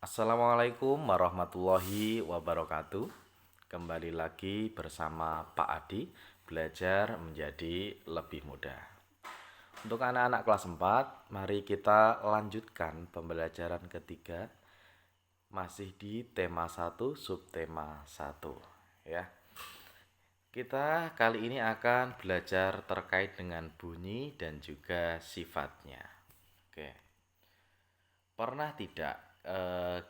Assalamualaikum warahmatullahi wabarakatuh. Kembali lagi bersama Pak Adi, belajar menjadi lebih mudah. Untuk anak-anak kelas 4, mari kita lanjutkan pembelajaran ketiga masih di tema satu subtema satu, ya. Kita kali ini akan belajar terkait dengan bunyi dan juga sifatnya. Oke. Pernah tidak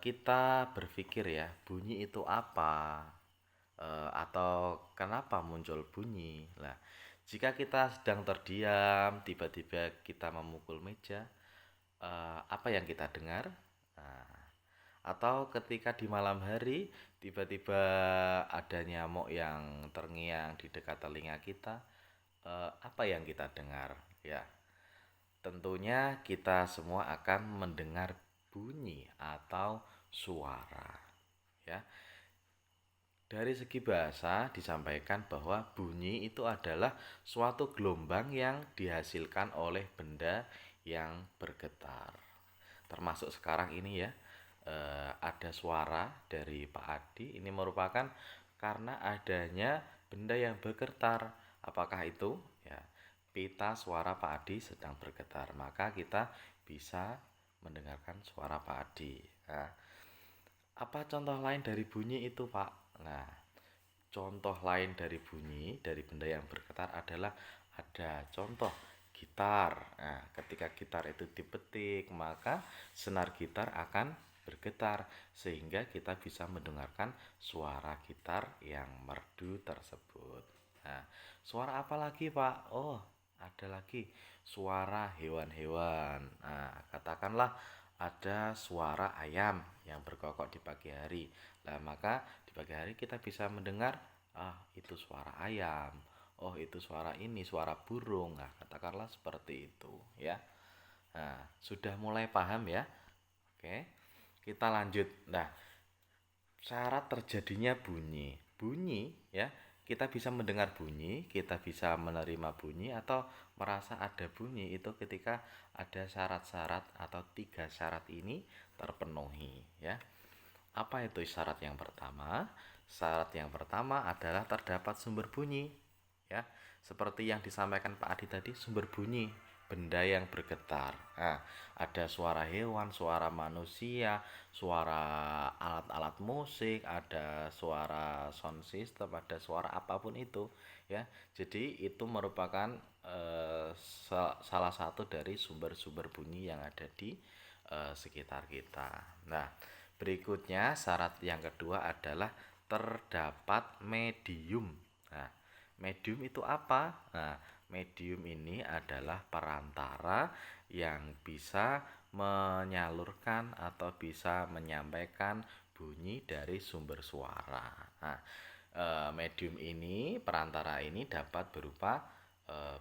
kita berpikir ya, bunyi itu apa? Atau kenapa muncul bunyi? Nah, jika kita sedang terdiam, tiba-tiba kita memukul meja, apa yang kita dengar? Nah, atau ketika di malam hari, tiba-tiba ada nyamuk yang terngiang di dekat telinga kita, apa yang kita dengar? Ya, tentunya kita semua akan mendengar bunyi atau suara, ya. Dari segi bahasa disampaikan bahwa bunyi itu adalah suatu gelombang yang dihasilkan oleh benda yang bergetar. Termasuk sekarang ini ya, ada suara dari Pak Adi. Ini merupakan karena adanya benda yang bergetar. Apakah itu? Ya, pita suara Pak Adi sedang bergetar. Maka kita bisa mendengarkan suara Pak Adi. Nah, apa contoh lain dari bunyi itu, Pak? Nah, contoh lain dari bunyi dari benda yang bergetar adalah ada contoh gitar. Nah, ketika gitar itu dipetik, maka senar gitar akan bergetar sehingga kita bisa mendengarkan suara gitar yang merdu tersebut. Nah, suara apa lagi, Pak? Oh, ada lagi suara hewan-hewan. Nah, katakanlah ada suara ayam yang berkokok di pagi hari. Nah, maka di pagi hari kita bisa mendengar, itu suara ayam. Oh, itu suara ini, suara burung. Nah, katakanlah seperti itu, ya. Nah, sudah mulai paham ya? Oke. Kita lanjut. Nah, syarat terjadinya bunyi. Bunyi ya, kita bisa mendengar bunyi, kita bisa menerima bunyi atau merasa ada bunyi itu ketika ada syarat-syarat atau tiga syarat ini terpenuhi ya. Apa itu syarat yang pertama? Syarat yang pertama adalah terdapat sumber bunyi ya. Seperti yang disampaikan Pak Adi tadi, sumber bunyi benda yang bergetar. Nah, ada suara hewan, suara manusia, suara alat-alat musik, ada suara sound system, ada suara apapun itu, ya. Jadi itu merupakan salah satu dari sumber-sumber bunyi yang ada di sekitar kita. Nah, berikutnya syarat yang kedua adalah terdapat medium. Nah, medium itu apa? Nah, medium ini adalah perantara yang bisa menyalurkan atau bisa menyampaikan bunyi dari sumber suara. Nah, medium ini, perantara ini dapat berupa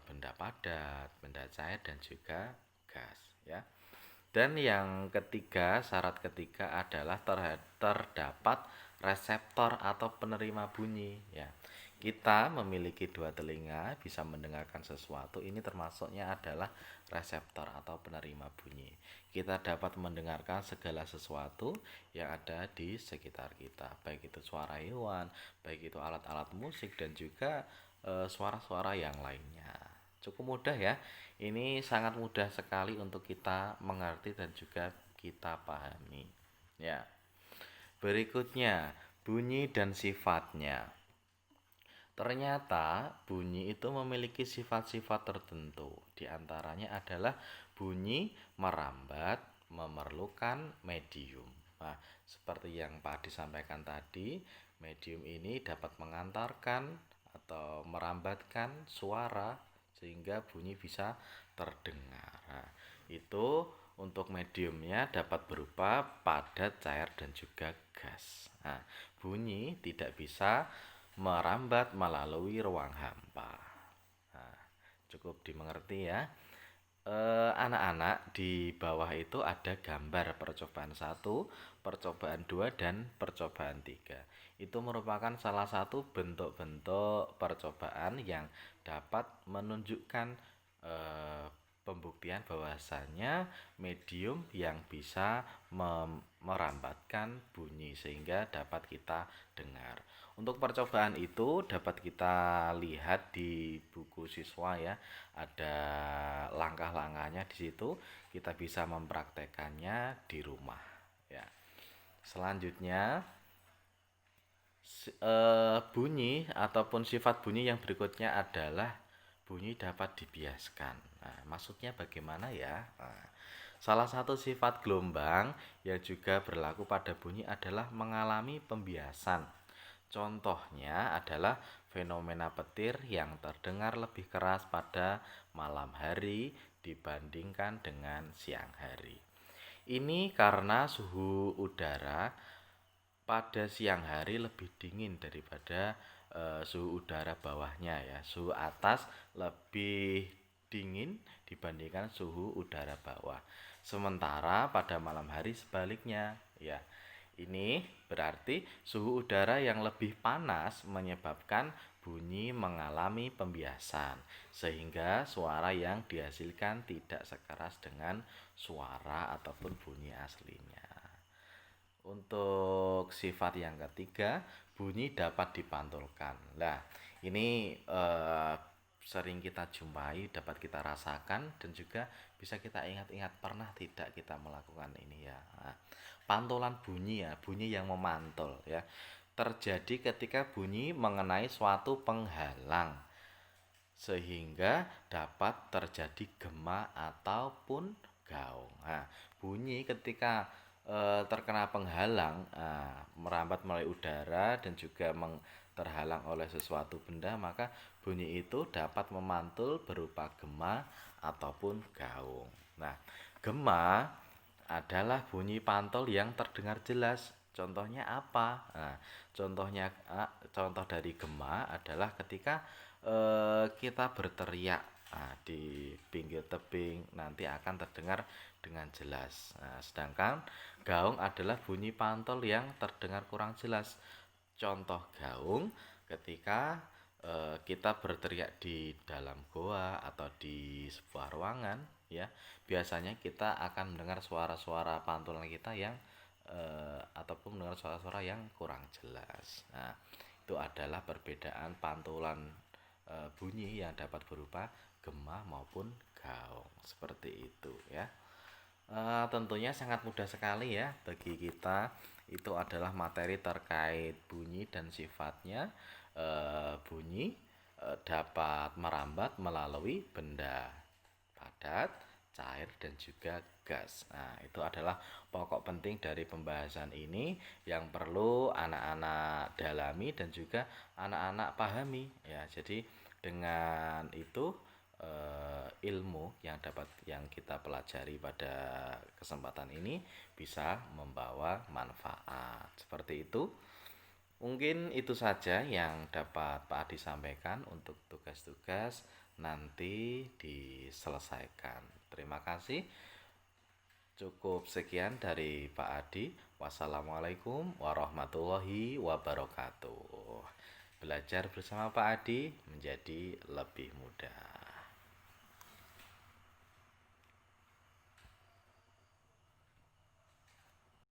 benda padat, benda cair dan juga gas, ya. Dan yang ketiga, syarat ketiga adalah terdapat reseptor atau penerima bunyi ya. Kita memiliki dua telinga bisa mendengarkan sesuatu, ini termasuknya adalah reseptor atau penerima bunyi. Kita dapat mendengarkan segala sesuatu yang ada di sekitar kita, baik itu suara hewan, baik itu alat-alat musik dan juga suara-suara yang lainnya. Cukup mudah ya. Ini sangat mudah sekali untuk kita mengerti dan juga kita pahami. Ya. Berikutnya, bunyi dan sifatnya. Ternyata bunyi itu memiliki sifat-sifat tertentu. Di antaranya adalah bunyi merambat memerlukan medium. Nah, seperti yang Pak disampaikan tadi, medium ini dapat mengantarkan atau merambatkan suara sehingga bunyi bisa terdengar. Nah, itu untuk mediumnya dapat berupa padat, cair, dan juga gas. Nah, bunyi tidak bisa merambat melalui ruang hampa. Nah, cukup dimengerti ya. Anak-anak di bawah itu ada gambar percobaan 1, percobaan 2 dan percobaan 3. Itu merupakan salah satu bentuk-bentuk percobaan yang dapat menunjukkan pembuktian bahwasanya medium yang bisa merambatkan bunyi sehingga dapat kita dengar. Untuk percobaan itu dapat kita lihat di buku siswa ya. Ada langkah-langkahnya di situ. Kita bisa mempraktekannya di rumah ya. Selanjutnya bunyi ataupun sifat bunyi yang berikutnya adalah bunyi dapat dibiaskan. Nah, maksudnya bagaimana ya? Nah, salah satu sifat gelombang yang juga berlaku pada bunyi adalah mengalami pembiasan. Contohnya adalah fenomena petir yang terdengar lebih keras pada malam hari dibandingkan dengan siang hari. Ini karena suhu udara pada siang hari lebih dingin daripada suhu udara bawahnya ya. Suhu atas lebih dingin dibandingkan suhu udara bawah. Sementara pada malam hari sebaliknya ya. Ini berarti suhu udara yang lebih panas menyebabkan bunyi mengalami pembiasan sehingga suara yang dihasilkan tidak sekeras dengan suara ataupun bunyi aslinya. Untuk sifat yang ketiga, bunyi dapat dipantulkan. Nah, ini sering kita jumpai, dapat kita rasakan dan juga bisa kita ingat-ingat pernah tidak kita melakukan ini ya. Nah, pantulan bunyi ya, bunyi yang memantul ya. Terjadi ketika bunyi mengenai suatu penghalang sehingga dapat terjadi gema ataupun gaung. Nah, bunyi ketika terkena penghalang merambat melalui udara dan juga terhalang oleh sesuatu benda, maka bunyi itu dapat memantul berupa gema ataupun gaung. Nah, gema adalah bunyi pantul yang terdengar jelas. Contohnya apa? Nah, contoh dari gema adalah ketika kita berteriak di pinggir tebing nanti akan terdengar dengan jelas. Nah, sedangkan gaung adalah bunyi pantul yang terdengar kurang jelas. Contoh gaung ketika kita berteriak di dalam goa atau di sebuah ruangan ya, biasanya kita akan mendengar suara-suara pantulan kita yang ataupun mendengar suara-suara yang kurang jelas. Nah, itu adalah perbedaan pantulan bunyi yang dapat berupa gema maupun gaung seperti itu ya. Tentunya sangat mudah sekali ya bagi kita. Itu adalah materi terkait bunyi dan sifatnya. Bunyi dapat merambat melalui benda padat, cair dan juga gas. Nah, itu adalah pokok penting dari pembahasan ini yang perlu anak-anak dalami dan juga anak-anak pahami ya. Jadi dengan itu ilmu yang kita pelajari pada kesempatan ini bisa membawa manfaat. Seperti itu. Mungkin itu saja yang dapat Pak Adi sampaikan untuk tugas-tugas nanti diselesaikan. Terima kasih. Cukup sekian dari Pak Adi. Wassalamualaikum warahmatullahi wabarakatuh. Belajar bersama Pak Adi menjadi lebih mudah.